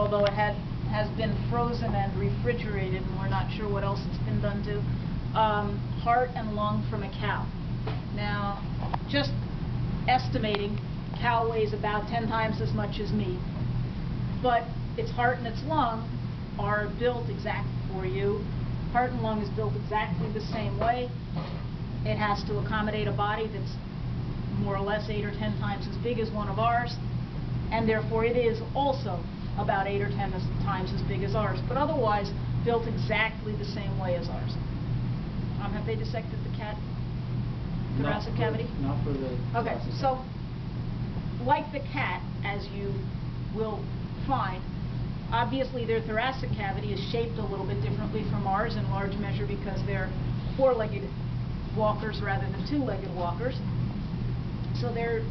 although it has been frozen and refrigerated, and we're not sure what else it's been done to. Heart and lung from a cow. Now, just estimating, cow weighs about 10 times as much as me, but its heart and its lung are built exactly for you. Heart and lung is built exactly the same way. It has to accommodate a body that's more or less 8 or 10 times as big as one of ours, and therefore it is also about 8 or 10 times as big as ours, but otherwise built exactly the same way as ours. Have they dissected the cat thoracic cavity? Not for the Okay, so like the cat, as you will find, obviously their thoracic cavity is shaped a little bit differently from ours in large measure because they're four-legged walkers rather than two-legged walkers. So their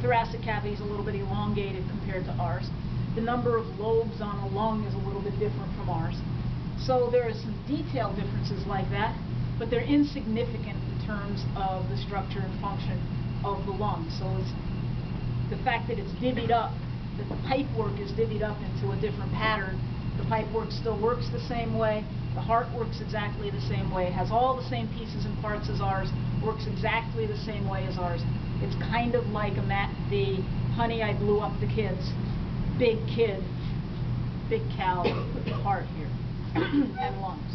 thoracic cavity is a little bit elongated compared to ours. The number of lobes on a lung is a little bit different from ours. So there are some detailed differences like that, but they're insignificant in terms of the structure and function of the lung. So it's the fact that it's divvied up, that the pipe work is divvied up into a different pattern. The pipe work still works the same way. The heart works exactly the same way. It has all the same pieces and parts as ours, works exactly the same way as ours. It's kind of like the Honey, I Blew Up the Kids. Big kid, big cow, heart here, and lungs.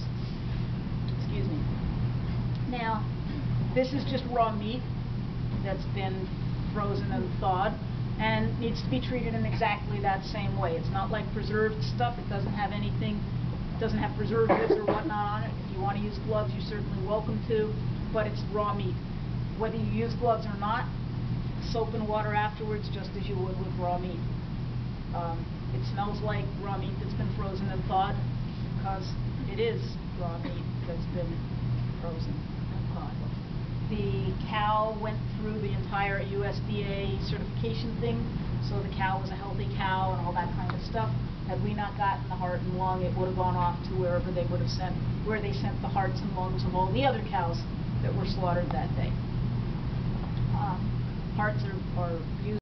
Excuse me. Now, this is just raw meat that's been frozen and thawed and needs to be treated in exactly that same way. It's not like preserved stuff. It doesn't have anything, it doesn't have preservatives or whatnot on it. If you want to use gloves, you're certainly welcome to, but it's raw meat. Whether you use gloves or not, soap and water afterwards, just as you would with raw meat. It smells like raw meat that's been frozen and thawed because it is raw meat that's been frozen and thawed. The cow went through the entire USDA certification thing, so the cow was a healthy cow and all that kind of stuff. Had we not gotten the heart and lung, it would have gone off to wherever they would have sent, where they sent the hearts and lungs of all the other cows that were slaughtered that day. Hearts are used